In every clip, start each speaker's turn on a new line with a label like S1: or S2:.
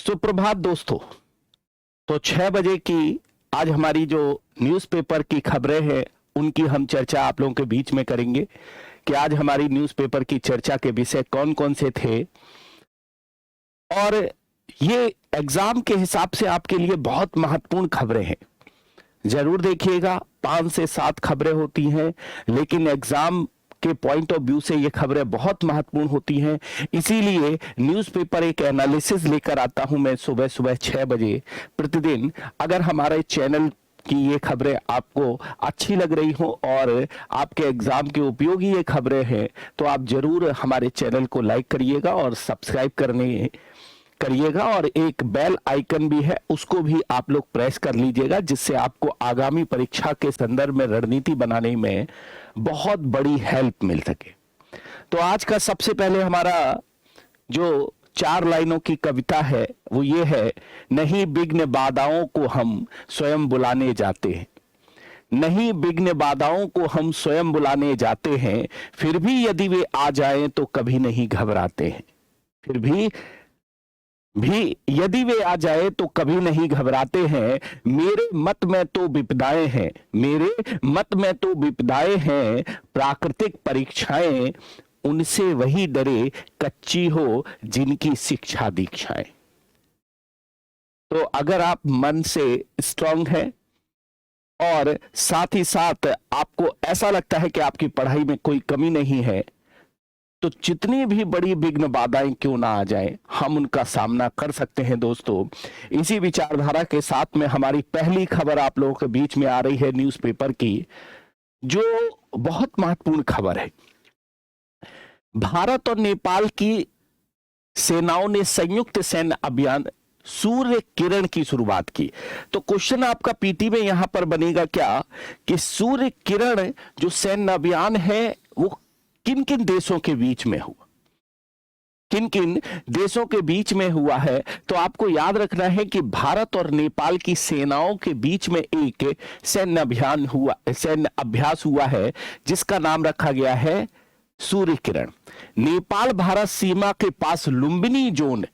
S1: सुप्रभात दोस्तों। तो 6 बजे की आज हमारी जो न्यूज़पेपर की खबरें हैं उनकी हम चर्चा आप लोगों के बीच में करेंगे कि आज हमारी न्यूज़पेपर की चर्चा के विषय कौन कौन से थे और ये एग्जाम के हिसाब से आपके लिए बहुत महत्वपूर्ण खबरें हैं। जरूर देखिएगा, 5 से 7 खबरें होती हैं, लेकिन एग्जाम के पॉइंट ऑफ व्यू से ये खबरें बहुत महत्वपूर्ण होती हैं। इसीलिए न्यूज़पेपर एक एनालिसिस लेकर आता हूं मैं सुबह सुबह 6 बजे प्रतिदिन। अगर हमारे चैनल की ये खबरें आपको अच्छी लग रही हो और आपके एग्जाम के उपयोगी ये खबरें हैं तो आप जरूर हमारे चैनल को लाइक करिएगा और सब्सक्राइब करिएगा और एक बेल आइकन भी है उसको भी आप लोग प्रेस कर लीजिएगा, जिससे आपको आगामी परीक्षा के संदर्भ में रणनीति बनाने में बहुत बड़ी हेल्प मिल सके। तो आज का सबसे पहले हमारा जो 4 लाइनों की कविता है वो ये है, नहीं विघ्न बाधाओं को हम स्वयं बुलाने जाते हैं। नहीं विघ्न बाधाओं को हम स्वयं बुलाने जाते हैं, फिर भी यदि वे आ जाएं तो कभी नहीं घबराते हैं। फिर भी यदि वे आ जाए तो कभी नहीं घबराते हैं। मेरे मत में तो विपदाएं हैं, मेरे मत में तो विपदाएं हैं। प्राकृतिक परीक्षाएं उनसे वही डरे, कच्ची हो जिनकी शिक्षा दीक्षाएं। तो अगर आप मन से स्ट्रांग हैं और साथ ही साथ आपको ऐसा लगता है कि आपकी पढ़ाई में कोई कमी नहीं है, तो जितनी भी बड़ी विघ्न बाधाएं क्यों ना आ जाएं, हम उनका सामना कर सकते हैं। दोस्तों, इसी विचारधारा के साथ में हमारी पहली खबर आप लोगों के बीच में आ रही है न्यूज़पेपर की, जो बहुत महत्वपूर्ण खबर है। भारत और नेपाल की सेनाओं ने संयुक्त सैन्य अभियान सूर्य किरण की शुरुआत की। तो क्वेश्चन आपका पीटी में यहां पर बनेगा क्या कि सूर्य किरण जो सैन्य अभियान है वो किन किन देशों के बीच में हुआ, किन किन देशों के बीच में हुआ है। तो आपको याद रखना है कि भारत और नेपाल की सेनाओं के बीच में एक सैन्य अभ्यास हुआ है जिसका नाम रखा गया है सूर्य किरण। नेपाल भारत सीमा के पास लुम्बिनी जोन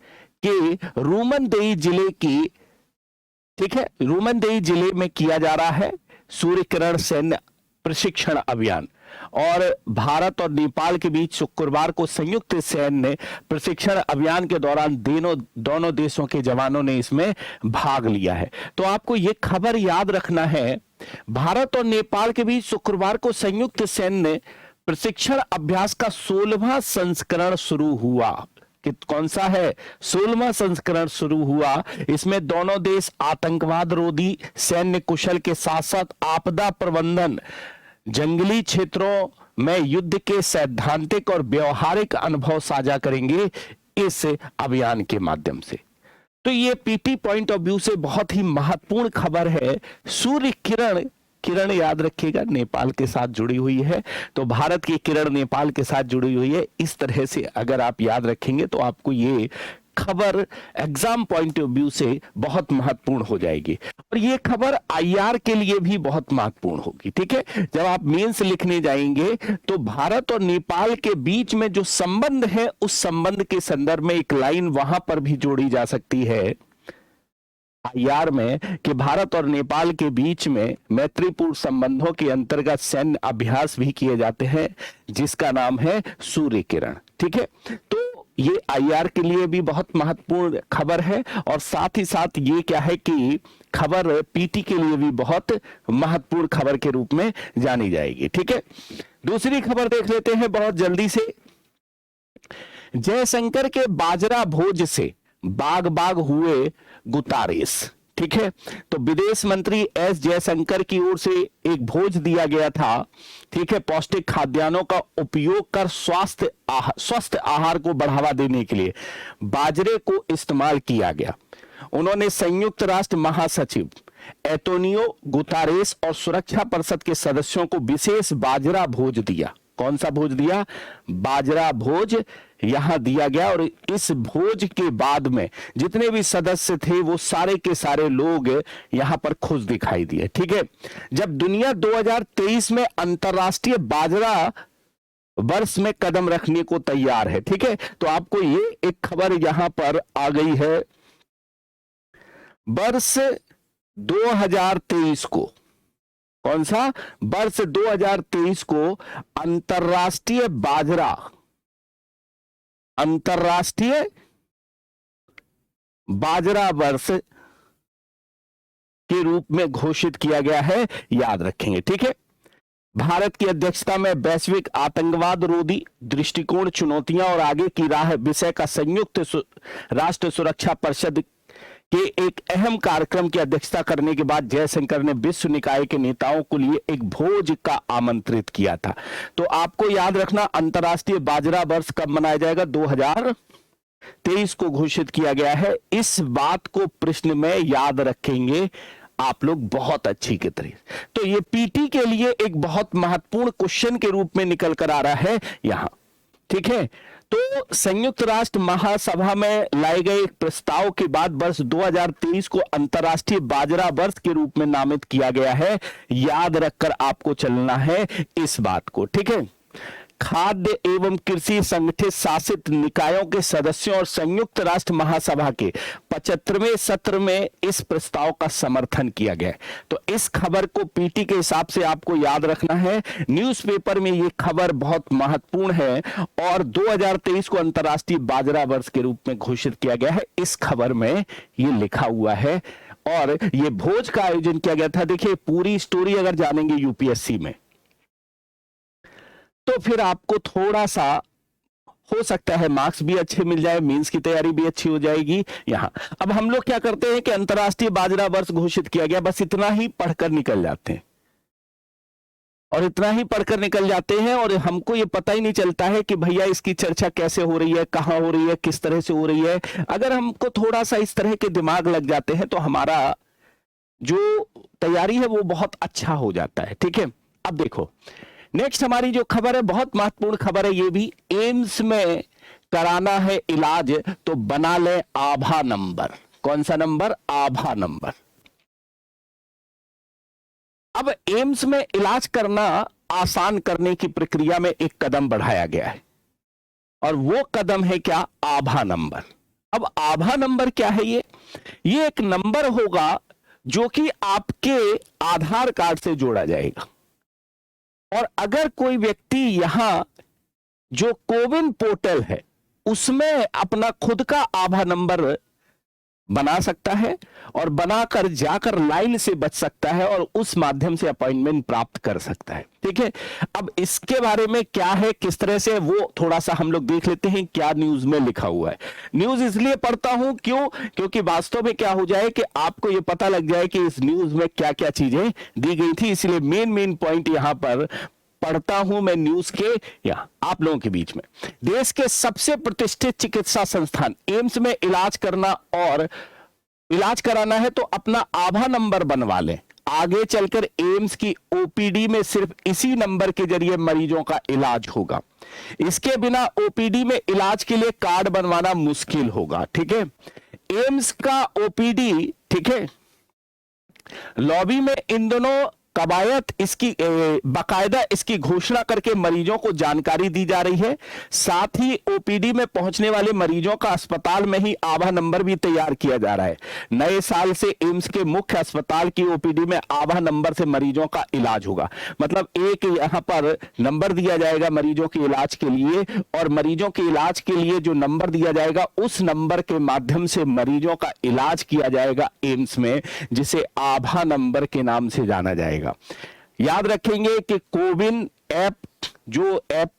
S1: के रूमनदेही जिले की, ठीक है, रूमनदेही जिले में किया जा रहा है सूर्य किरण सैन्य प्रशिक्षण अभियान। और भारत और नेपाल के बीच शुक्रवार को संयुक्त सैन्य प्रशिक्षण अभियान के दौरान दोनों देशों के जवानों ने इसमें भाग लिया है। तो आपको यह खबर याद रखना है, भारत और नेपाल के बीच शुक्रवार को संयुक्त सैन्य प्रशिक्षण अभ्यास का 16वां संस्करण शुरू हुआ। कि कौन सा है? 16वां संस्करण शुरू हुआ। इसमें दोनों देश आतंकवाद रोधी सैन्य कुशल के साथ साथ आपदा प्रबंधन, जंगली क्षेत्रों में युद्ध के सैद्धांतिक और व्यवहारिक अनुभव साझा करेंगे इस अभियान के माध्यम से। तो ये पीटी पॉइंट ऑफ व्यू से बहुत ही महत्वपूर्ण खबर है। सूर्य किरण याद रखिएगा नेपाल के साथ जुड़ी हुई है, तो भारत की किरण नेपाल के साथ जुड़ी हुई है। इस तरह से अगर आप याद रखेंगे तो आपको ये खबर एग्जाम पॉइंट ऑफ व्यू से बहुत महत्वपूर्ण हो जाएगी। और ये खबर आईआर के लिए भी बहुत महत्वपूर्ण होगी। ठीक है, जब आप मेंस लिखने जाएंगे तो भारत और नेपाल के बीच में जो संबंध है उस संबंध के संदर्भ में एक लाइन वहां पर भी जोड़ी जा सकती है आईआर में कि भारत और नेपाल के बीच में मैत्रीपूर्ण संबंधों के अंतर्गत सैन्य अभ्यास भी किए जाते हैं जिसका नाम है सूर्य किरण। ठीक है, तो ये आईआर के लिए भी बहुत महत्वपूर्ण खबर है और साथ ही साथ ये क्या है कि खबर पीटी के लिए भी बहुत महत्वपूर्ण खबर के रूप में जानी जाएगी। ठीक है, दूसरी खबर देख लेते हैं बहुत जल्दी से। जयशंकर के बाजरा भोज से बाग बाग हुए गुतारेस। ठीक है, तो विदेश मंत्री एस जयशंकर की ओर से एक भोज दिया गया था। ठीक है, पौष्टिक खाद्यान्नों का उपयोग कर स्वस्थ आहार को बढ़ावा देने के लिए बाजरे को इस्तेमाल किया गया। उन्होंने संयुक्त राष्ट्र महासचिव एंटोनियो गुतारेस और सुरक्षा परिषद के सदस्यों को विशेष बाजरा भोज दिया। कौन सा भोज दिया? बाजरा भोज यहां दिया गया। और इस भोज के बाद में जितने भी सदस्य थे वो सारे के सारे लोग यहां पर खुश दिखाई दिए। ठीक है, जब दुनिया 2023 में अंतरराष्ट्रीय बाजरा वर्ष में कदम रखने को तैयार है। ठीक है, तो आपको ये एक खबर यहां पर आ गई है वर्ष 2023 को, कौन सा वर्ष 2023 को अंतर्राष्ट्रीय बाजरा वर्ष के रूप में घोषित किया गया है, याद रखेंगे। ठीक है। भारत की अध्यक्षता में वैश्विक आतंकवाद रोधी दृष्टिकोण, चुनौतियां और आगे की राह विषय का संयुक्त राष्ट्र सुरक्षा परिषद के एक अहम कार्यक्रम की अध्यक्षता करने के बाद जयशंकर ने विश्व निकाय के नेताओं को लिए एक भोज का आमंत्रित किया था। तो आपको याद रखना, अंतर्राष्ट्रीय बाजरा वर्ष कब मनाया जाएगा? 2023 को घोषित किया गया है। इस बात को प्रश्न में याद रखेंगे आप लोग बहुत अच्छी की तरह। तो ये पीटी के लिए एक बहुत महत्वपूर्ण क्वेश्चन के रूप में निकल कर आ रहा है यहां। ठीक है। तो संयुक्त राष्ट्र महासभा में लाए गए एक प्रस्ताव के बाद वर्ष 2023 को अंतर्राष्ट्रीय बाजरा वर्ष के रूप में नामित किया गया है। याद रखकर आपको चलना है इस बात को। ठीक है। खाद्य एवं कृषि संगठित शासित निकायों के सदस्यों और संयुक्त राष्ट्र महासभा के 75वें सत्र में इस प्रस्ताव का समर्थन किया गया। तो इस खबर को पीटी के हिसाब से आपको याद रखना है। न्यूज़पेपर में यह खबर बहुत महत्वपूर्ण है और 2023 को अंतर्राष्ट्रीय बाजरा वर्ष के रूप में घोषित किया गया है। इस खबर में यह लिखा हुआ है और यह भोज का आयोजन किया गया था। देखिए, पूरी स्टोरी अगर जानेंगे यूपीएससी में तो फिर आपको थोड़ा सा हो सकता है मार्क्स भी अच्छे मिल जाए, मेंस की तैयारी भी अच्छी हो जाएगी यहां। अब हम लोग क्या करते हैं कि अंतर्राष्ट्रीय बाजरा वर्ष घोषित किया गया, बस इतना ही पढ़कर निकल जाते हैं और इतना ही पढ़कर निकल जाते हैं और हमको ये पता ही नहीं चलता है कि भैया इसकी चर्चा कैसे हो रही है, कहां हो रही है, किस तरह से हो रही है। अगर हमको थोड़ा सा इस तरह के दिमाग लग जाते हैं तो हमारा जो तैयारी है वो बहुत अच्छा हो जाता है। ठीक है। अब देखो, नेक्स्ट हमारी जो खबर है बहुत महत्वपूर्ण खबर है, ये भी एम्स में कराना है इलाज तो बना ले आभा नंबर। कौन सा नंबर? आभा नंबर। अब एम्स में इलाज करना आसान करने की प्रक्रिया में एक कदम बढ़ाया गया है और वो कदम है क्या? आभा नंबर। अब आभा नंबर क्या है? ये एक नंबर होगा जो कि आपके आधार कार्ड से जोड़ा जाएगा और अगर कोई व्यक्ति यहां जो कोविन पोर्टल है उसमें अपना खुद का आभा नंबर बना सकता है और बनाकर जाकर लाइन से बच सकता है और उस माध्यम से अपॉइंटमेंट प्राप्त कर सकता है। ठीक है। अब इसके बारे में क्या है, किस तरह से, वो थोड़ा सा हम लोग देख लेते हैं क्या न्यूज में लिखा हुआ है। न्यूज इसलिए पढ़ता हूं क्योंकि वास्तव में क्या हो जाए कि आपको ये पता लग जाए कि इस न्यूज में क्या क्या चीजें दी गई थी, इसलिए मेन पॉइंट यहां पर पढ़ता हूं मैं न्यूज के यहां आप लोगों के बीच में। देश के सबसे प्रतिष्ठित चिकित्सा संस्थान एम्स में इलाज कराना है तो अपना आभा नंबर बनवा लें। आगे चलकर एम्स की ओपीडी में सिर्फ इसी नंबर के जरिए मरीजों का इलाज होगा। इसके बिना ओपीडी में इलाज के लिए कार्ड बनवाना मुश्किल होगा। ठीक है। एम्स का ओपीडी, ठीक है, लॉबी में इन दोनों कवायद बाकायदा इसकी घोषणा करके मरीजों को जानकारी दी जा रही है। साथ ही ओपीडी में पहुंचने वाले मरीजों का अस्पताल में ही आभा नंबर भी तैयार किया जा रहा है। नए साल से एम्स के मुख्य अस्पताल की ओपीडी में आभा नंबर से मरीजों का इलाज होगा। मतलब एक यहां पर नंबर दिया जाएगा मरीजों के इलाज के लिए और मरीजों के इलाज के लिए जो नंबर दिया जाएगा उस नंबर के माध्यम से मरीजों का इलाज किया जाएगा एम्स में, जिसे आभा नंबर के नाम से जाना जाएगा। याद रखेंगे कि कोविन ऐप, जो ऐप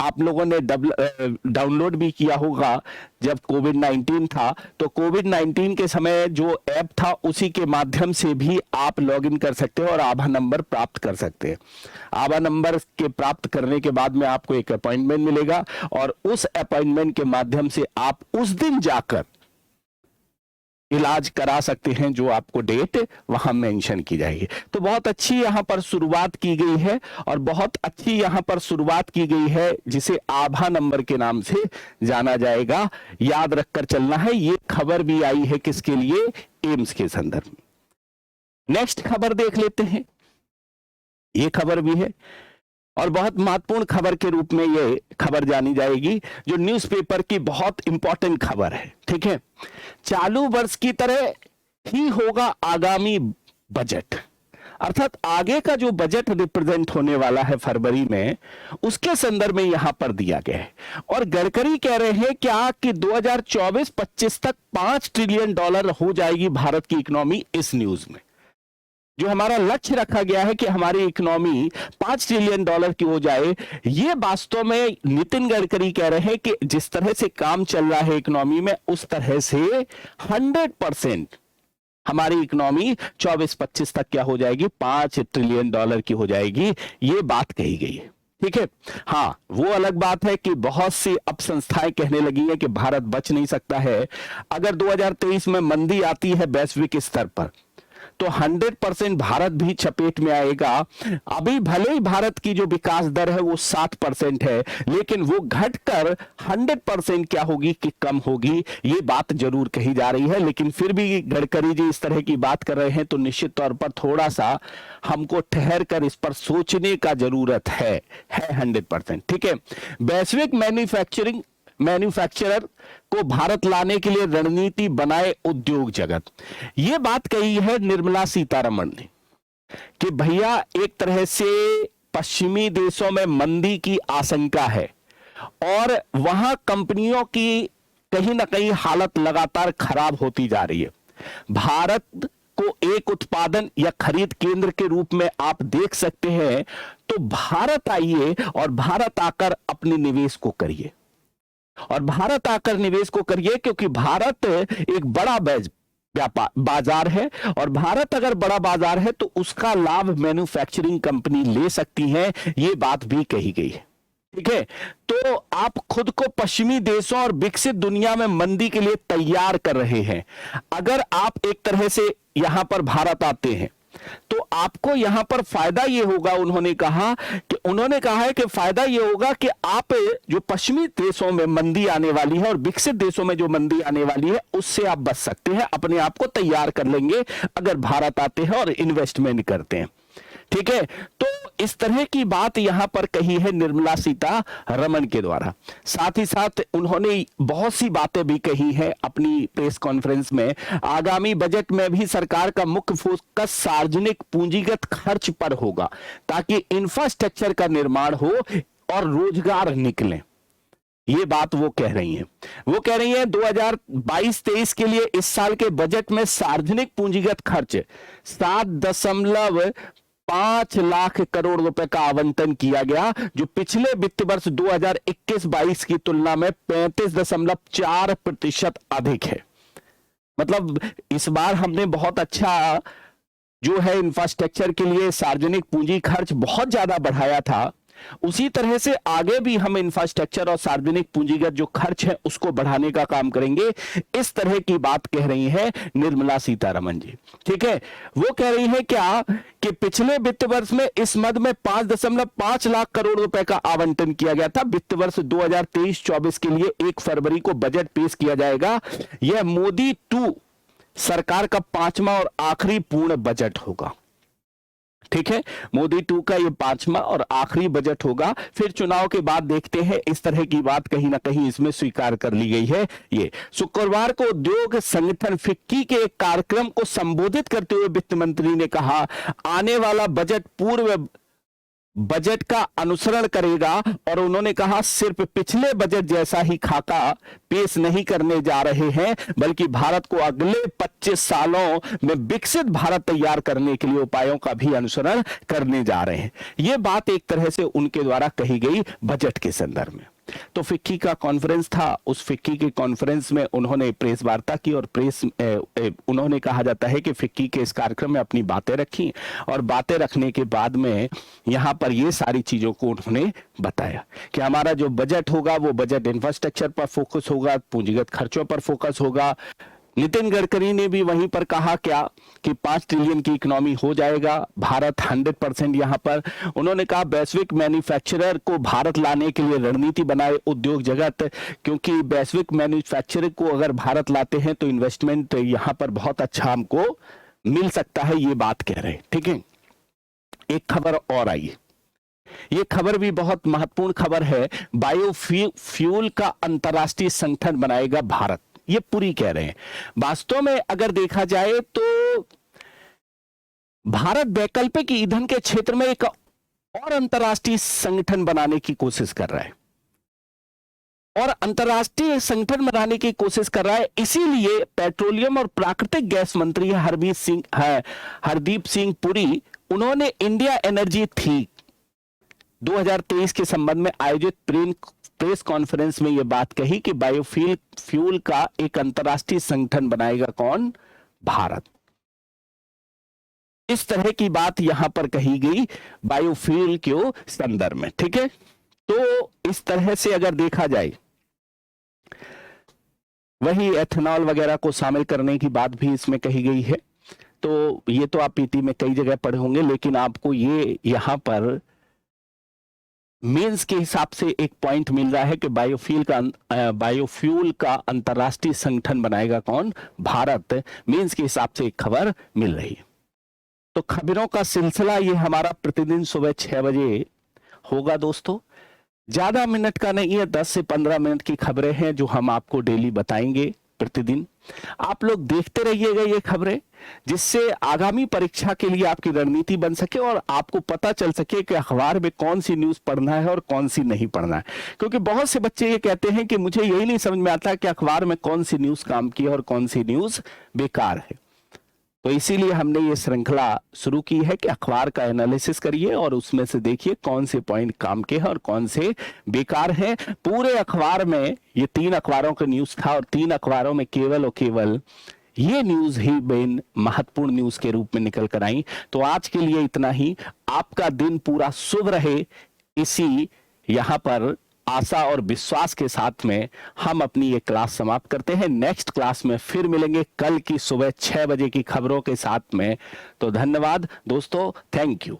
S1: आप लोगों ने डाउनलोड भी किया होगा जब कोविड-19 था, तो कोविड-19 के समय जो ऐप था उसी के माध्यम से भी आप लॉगिन कर सकते हो और आभा नंबर प्राप्त कर सकते हैं। आभा नंबर के प्राप्त करने के बाद में आपको एक अपॉइंटमेंट मिलेगा और उस अपॉइंटमेंट के माध्यम से आप उस दिन जाकर इलाज करा सकते हैं जो आपको डेट वहां मेंशन की जाएगी। तो बहुत अच्छी यहां पर शुरुआत की गई है और बहुत अच्छी यहां पर शुरुआत की गई है जिसे आभा नंबर के नाम से जाना जाएगा। याद रखकर चलना है। ये खबर भी आई है किसके लिए? एम्स के संदर्भ में। नेक्स्ट खबर देख लेते हैं। ये खबर भी है और बहुत महत्वपूर्ण खबर के रूप में ये खबर जानी जाएगी जो न्यूज़पेपर की बहुत इंपॉर्टेंट खबर है। ठीक है। चालू वर्ष की तरह ही होगा आगामी बजट, अर्थात आगे का जो बजट रिप्रेजेंट होने वाला है फरवरी में, उसके संदर्भ में यहां पर दिया गया है। और गडकरी कह रहे हैं क्या कि 2024-25 तक $5 ट्रिलियन हो जाएगी भारत की इकोनॉमी। इस न्यूज में जो हमारा लक्ष्य रखा गया है कि हमारी इकोनॉमी $5 ट्रिलियन की हो जाए, ये वास्तव में नितिन गडकरी कह रहे हैं कि जिस तरह से काम चल रहा है इकोनॉमी में, उस तरह से 100% हमारी इकोनॉमी 24-25 तक क्या हो जाएगी, $5 ट्रिलियन की हो जाएगी। ये बात कही गई है। ठीक है, हाँ, वो अलग बात है कि बहुत सी अब संस्थाएं कहने लगी हैं कि भारत बच नहीं सकता है। अगर 2023 में मंदी आती है वैश्विक स्तर पर, तो 100% भारत भी चपेट में आएगा। अभी भले ही भारत की जो विकास दर है वो 60% है, लेकिन वो घटकर 100% क्या होगी कि कम होगी, ये बात जरूर कही जा रही है। लेकिन फिर भी गडकरी जी इस तरह की बात कर रहे हैं तो निश्चित तौर पर थोड़ा सा हमको ठहर कर इस पर सोचने का जरूरत है 100%। ठीक है, वैश्विक मैन्युफैक्चरर को भारत लाने के लिए रणनीति बनाए उद्योग जगत, यह बात कही है निर्मला सीतारमण ने कि भैया एक तरह से पश्चिमी देशों में मंदी की आशंका है और वहां कंपनियों की कहीं ना कहीं हालत लगातार खराब होती जा रही है। भारत को एक उत्पादन या खरीद केंद्र के रूप में आप देख सकते हैं, तो भारत आइए और भारत आकर अपने निवेश को करिए, और भारत आकर निवेश को करिए, क्योंकि भारत एक बड़ा बाजार है, और भारत अगर बड़ा बाजार है तो उसका लाभ मैन्युफैक्चरिंग कंपनी ले सकती है। ये बात भी कही गई है। ठीक है, तो आप खुद को पश्चिमी देशों और विकसित दुनिया में मंदी के लिए तैयार कर रहे हैं। अगर आप एक तरह से यहां पर भारत आते हैं तो आपको यहां पर फायदा यह होगा, उन्होंने कहा है कि फायदा यह होगा कि आप जो पश्चिमी देशों में मंदी आने वाली है और विकसित देशों में जो मंदी आने वाली है उससे आप बच सकते हैं, अपने आप को तैयार कर लेंगे अगर भारत आते हैं और इन्वेस्टमेंट करते हैं। ठीक है, तो इस तरह की बात यहां पर कही है निर्मला सीतारमण के द्वारा। साथ ही साथ उन्होंने बहुत सी बातें भी कही हैं अपनी प्रेस कॉन्फ्रेंस में। आगामी बजट में भी सरकार का मुख्य फोकस सार्वजनिक पूंजीगत खर्च पर होगा, ताकि इंफ्रास्ट्रक्चर का निर्माण हो और रोजगार निकले। ये बात वो कह रही हैं। वो कह रही हैं 2022-23 के लिए इस साल के बजट में सार्वजनिक पूंजीगत खर्च 7.5 लाख करोड़ रुपए का आवंटन किया गया, जो पिछले वित्त वर्ष 2021-22 की तुलना में 35.4% अधिक है। मतलब इस बार हमने बहुत अच्छा जो है इंफ्रास्ट्रक्चर के लिए सार्वजनिक पूंजी खर्च बहुत ज्यादा बढ़ाया था। उसी तरह से आगे भी हम इंफ्रास्ट्रक्चर और सार्वजनिक पूंजीगत जो खर्च है उसको बढ़ाने का काम करेंगे। इस तरह की बात कह रही है निर्मला सीतारमण जी। ठीक है, वो कह रही है क्या कि पिछले वित्त वर्ष में इस मद में 5.5 लाख करोड़ रुपए का आवंटन किया गया था। वित्त वर्ष 2023-24 के लिए 1 फरवरी को बजट पेश किया जाएगा। यह मोदी 2 सरकार का 5वां और आखिरी पूर्ण बजट होगा। ठीक है, मोदी 2 का ये 5वां और आखिरी बजट होगा। फिर चुनाव के बाद देखते हैं। इस तरह की बात कहीं ना कहीं इसमें स्वीकार कर ली गई है। ये शुक्रवार को उद्योग संगठन फिक्की के एक कार्यक्रम को संबोधित करते हुए वित्त मंत्री ने कहा, आने वाला बजट पूर्व बजट का अनुसरण करेगा, और उन्होंने कहा सिर्फ पिछले बजट जैसा ही खाका पेश नहीं करने जा रहे हैं, बल्कि भारत को अगले 25 सालों में विकसित भारत तैयार करने के लिए उपायों का भी अनुसरण करने जा रहे हैं। यह बात एक तरह से उनके द्वारा कही गई बजट के संदर्भ में। तो फिक्की का कॉन्फ्रेंस था, उस फिक्की के कॉन्फ्रेंस में उन्होंने प्रेस वार्ता की, और उन्होंने कहा जाता है कि फिक्की के इस कार्यक्रम में अपनी बातें रखी, और बातें रखने के बाद में यहां पर ये सारी चीजों को उन्होंने बताया कि हमारा जो बजट होगा वो बजट इंफ्रास्ट्रक्चर पर फोकस होगा, पूंजीगत खर्चों पर फोकस होगा। नितिन गडकरी ने भी वहीं पर कहा क्या कि 5 ट्रिलियन की इकोनॉमी हो जाएगा, भारत 100% यहां पर। उन्होंने कहा वैश्विक मैन्युफैक्चरर को भारत लाने के लिए रणनीति बनाए उद्योग जगत, क्योंकि वैश्विक मैन्युफैक्चरर को अगर भारत लाते हैं तो इन्वेस्टमेंट यहां पर बहुत अच्छा हमको मिल सकता है, ये बात कह रहे हैं। ठीक है, एक खबर और आई, ये खबर भी बहुत महत्वपूर्ण खबर है। बायोफ्यूल का अंतर्राष्ट्रीय संगठन बनाएगा भारत। ये पुरी कह रहे हैं। वास्तव में अगर देखा जाए तो भारत वैकल्पिक ईंधन के क्षेत्र में एक और अंतर्राष्ट्रीय संगठन बनाने की कोशिश कर रहा है, और अंतर्राष्ट्रीय संगठन बनाने की कोशिश कर रहा है। इसीलिए पेट्रोलियम और प्राकृतिक गैस मंत्री हरदीप सिंह पुरी, उन्होंने इंडिया एनर्जी थीक 2023 के संबंध में आयोजित प्रेस कॉन्फ्रेंस में यह बात कही कि बायोफ्यूल का एक अंतर्राष्ट्रीय संगठन बनाएगा कौन? भारत। इस तरह की बात यहां पर कही गई बायोफ्यूल के संदर्भ में, ठीक है। तो इस तरह से अगर देखा जाए, वही एथेनॉल वगैरह को शामिल करने की बात भी इसमें कही गई है। तो ये तो आप पीटी में कई जगह पढ़े होंगे, लेकिन आपको ये यहां पर मेंस के हिसाब से एक पॉइंट मिल रहा है कि बायोफ्यूल का अंतर्राष्ट्रीय संगठन बनाएगा कौन? भारत। मेंस के हिसाब से एक खबर मिल रही है। तो खबरों का सिलसिला ये हमारा प्रतिदिन सुबह 6 बजे होगा दोस्तों। ज्यादा मिनट का नहीं है, 10 से 15 मिनट की खबरें हैं जो हम आपको डेली बताएंगे प्रतिदिन। आप लोग देखते रहिएगा ये खबरें, जिससे आगामी परीक्षा के लिए आपकी रणनीति बन सके और आपको पता चल सके कि अखबार में कौन सी न्यूज पढ़ना है और कौन सी नहीं पढ़ना है। क्योंकि बहुत से बच्चे ये कहते हैं कि मुझे यही नहीं समझ में आता कि अखबार में कौन सी न्यूज काम की है और कौन सी न्यूज बेकार है। तो इसीलिए हमने ये श्रृंखला शुरू की है कि अखबार का एनालिसिस करिए और उसमें से देखिए कौन से पॉइंट काम के हैं और कौन से बेकार हैं। पूरे अखबार में ये 3 अखबारों का न्यूज था और 3 अखबारों में केवल और केवल ये न्यूज ही मेन महत्वपूर्ण न्यूज के रूप में निकल कर आई। तो आज के लिए इतना ही। आपका दिन पूरा शुभ रहे, इसी यहां पर आशा और विश्वास के साथ में हम अपनी ये क्लास समाप्त करते हैं। नेक्स्ट क्लास में फिर मिलेंगे कल की सुबह 6 बजे की खबरों के साथ में। तो धन्यवाद दोस्तों, थैंक यू।